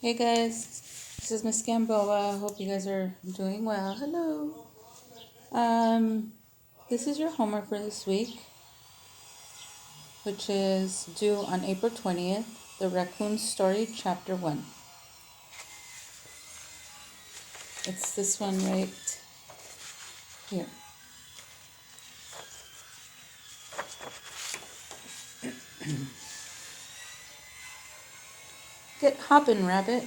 Hey guys, this is Miss Gamboa. Hope you guys are doing well. Hello. This is your homework for this week, which is due on April 20th, the Racoon Story, Chapter 1. It's this one right here. Get hoppin', rabbit.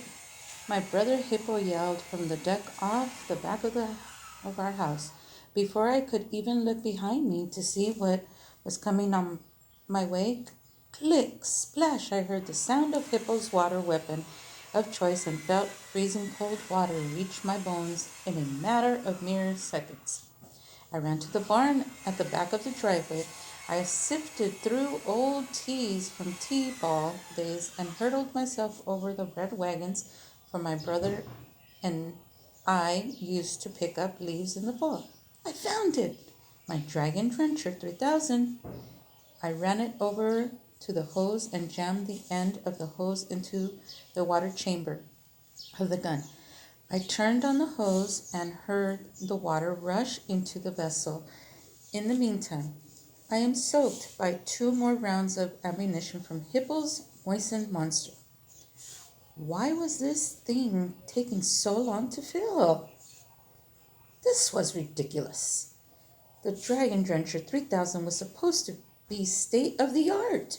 My brother Hippo yelled from the deck off the back of our house. Before I could even look behind me to see what was coming on my way, click, splash, I heard the sound of Hippo's water weapon of choice and felt freezing cold water reach my bones in a matter of mere seconds. I ran to the barn at the back of the driveway. I sifted through old teas from T-ball days and hurdled myself over the red wagons for my brother and I used to pick up leaves in the fall. I found it! My Dragon Drencher 3000. I ran it over to the hose and jammed the end of the hose into the water chamber of the gun. I turned on the hose and heard the water rush into the vessel. In the meantime, I am soaked by 2 more rounds of ammunition from Hippo's moistened monster. Why was this thing taking so long to fill? This was ridiculous. The Dragon Drencher 3000 was supposed to be state of the art.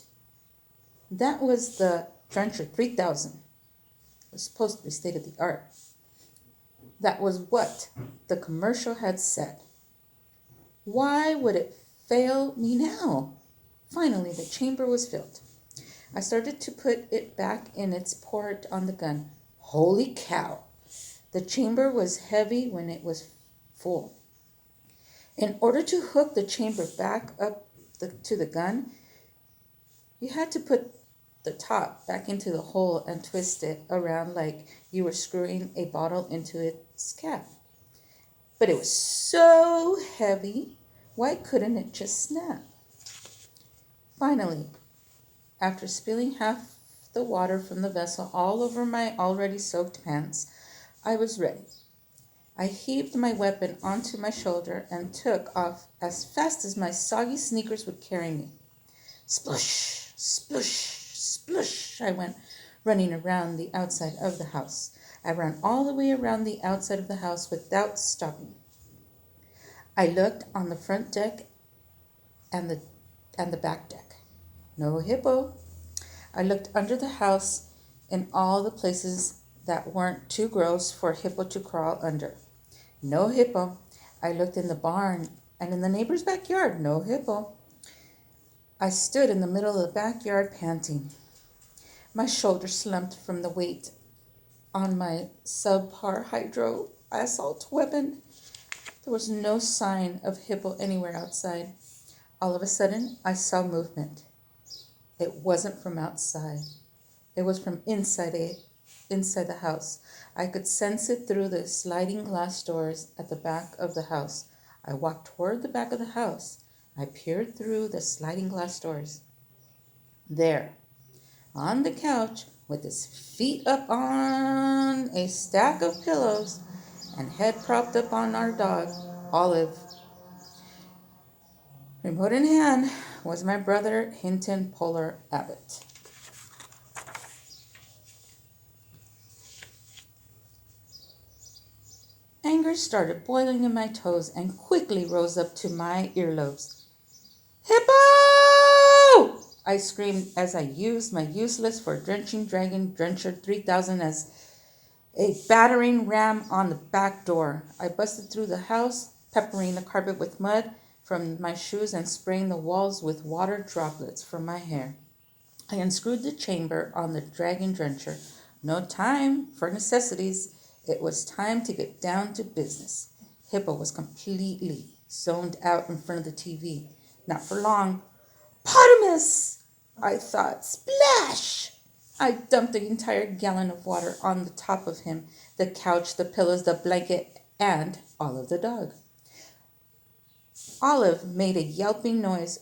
That was the Drencher 3000. It was supposed to be state of the art. That was what the commercial had said. Why would it fail me now? Finally, the chamber was filled. I started to put it back in its port on the gun. Holy cow! The chamber was heavy when it was full. In order to hook the chamber back up to the gun, you had to put the top back into the hole and twist it around like you were screwing a bottle into its cap. But it was so heavy, why couldn't it just snap? Finally, after spilling half the water from the vessel all over my already soaked pants, I was ready. I heaved my weapon onto my shoulder and took off as fast as my soggy sneakers would carry me. Splush, splush, splush, I went running around the outside of the house. I ran all the way around the outside of the house without stopping. I looked on the front deck and the back deck. No Hippo. I looked under the house in all the places that weren't too gross for Hippo to crawl under. No Hippo. I looked in the barn and in the neighbor's backyard. No Hippo. I stood in the middle of the backyard panting. My shoulders slumped from the weight on my subpar hydro assault weapon. There was no sign of Hippo anywhere outside. All of a sudden, I saw movement. It wasn't from outside. It was from inside the house. I could sense it through the sliding glass doors at the back of the house. I walked toward the back of the house. I peered through the sliding glass doors. There, on the couch, with his feet up on a stack of pillows and head propped up on our dog, Olive. Remote in hand was my brother, Hinton Polar Abbott. Anger started boiling in my toes and quickly rose up to my earlobes. Hippo! I screamed as I used my useless for drenching Dragon Drencher 3000 as a battering ram on the back door. I busted through the house, peppering the carpet with mud from my shoes and spraying the walls with water droplets from my hair. I unscrewed the chamber on the Dragon Drencher. No time for necessities. It was time to get down to business. Hippo was completely zoned out in front of the TV. Not for long. Potamus! I thought. Splash! I dumped the entire gallon of water on the top of him, the couch, the pillows, the blanket, and Olive the dog. Olive made a yelping noise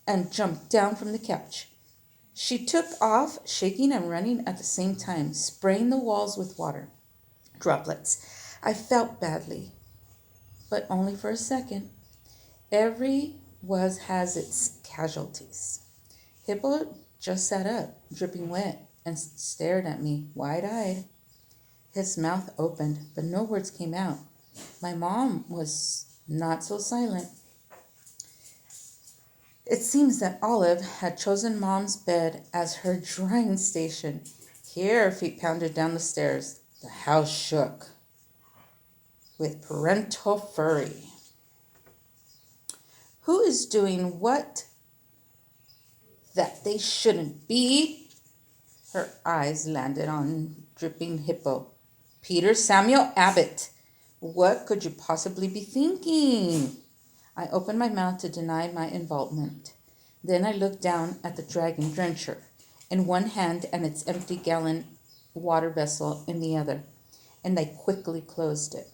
and jumped down from the couch. She took off, shaking and running at the same time, spraying the walls with water droplets. I felt badly, but only for a second. Every was has its casualties. Hippo just sat up, dripping wet, and stared at me, wide-eyed. His mouth opened, but no words came out. My mom was not so silent. It seems that Olive had chosen Mom's bed as her drying station. Here, feet pounded down the stairs. The house shook with parental fury. Who is doing what that they shouldn't be? Her eyes landed on dripping Hippo. Peter Samuel Abbott, what could you possibly be thinking? I opened my mouth to deny my involvement. Then I looked down at the dragon drencher in one hand and its empty gallon water vessel in the other, and I quickly closed it.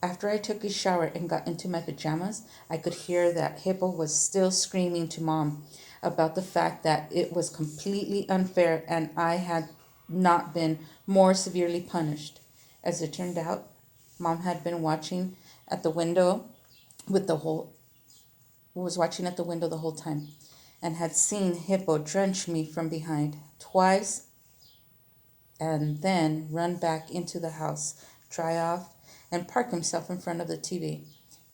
After I took a shower and got into my pajamas, I could hear that Hippo was still screaming to Mom about the fact that it was completely unfair and I had not been more severely punished. As it turned out, Mom had been watching at the window the whole time and had seen Hippo drench me from behind twice and then run back into the house, dry off, and park himself in front of the TV.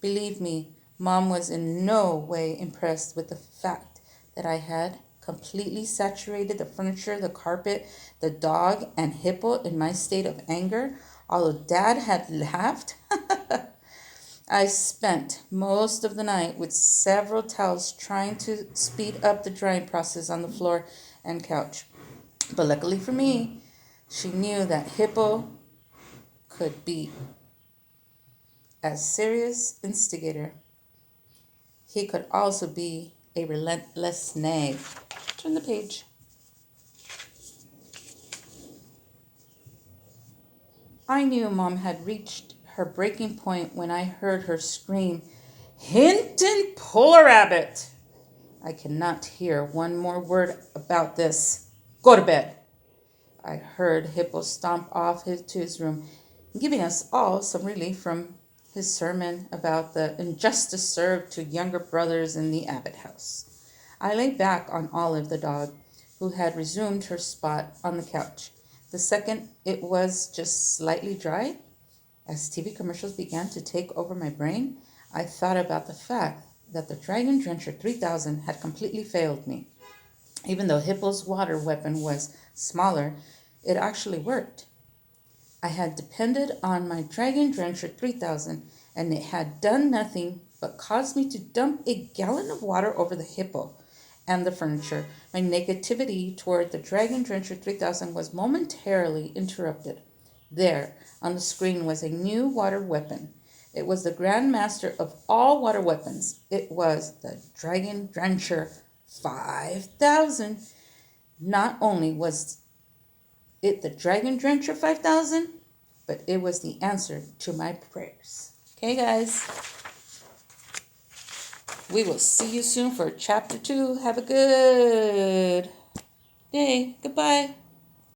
Believe me, Mom was in no way impressed with the fact that I had completely saturated the furniture, the carpet, the dog, and Hippo in my state of anger, although Dad had laughed. I spent most of the night with several towels trying to speed up the drying process on the floor and couch. But luckily for me, she knew that Hippo could be a serious instigator. He could also be a relentless nag. Turn the page. I knew Mom had reached her breaking point when I heard her scream, "Hinton Polar Rabbit!" I cannot hear one more word about this. Go to bed. I heard Hippo stomp off to his room, giving us all some relief from his sermon about the injustice served to younger brothers in the Abbott house. I lay back on Olive the dog, who had resumed her spot on the couch. The second it was just slightly dry, as TV commercials began to take over my brain, I thought about the fact that the Dragon Drencher 3000 had completely failed me. Even though Hippo's water weapon was smaller, it actually worked. I had depended on my Dragon Drencher 3000, and it had done nothing but cause me to dump a gallon of water over the Hippo and the furniture. My negativity toward the Dragon Drencher 3000 was momentarily interrupted. There, on the screen, was a new water weapon. It was the grandmaster of all water weapons. It was the Dragon Drencher 5000. Not only was it the Dragon Drencher 5000, but it was the answer to my prayers. Okay, guys. We will see you soon for chapter 2. Have a good day. Goodbye.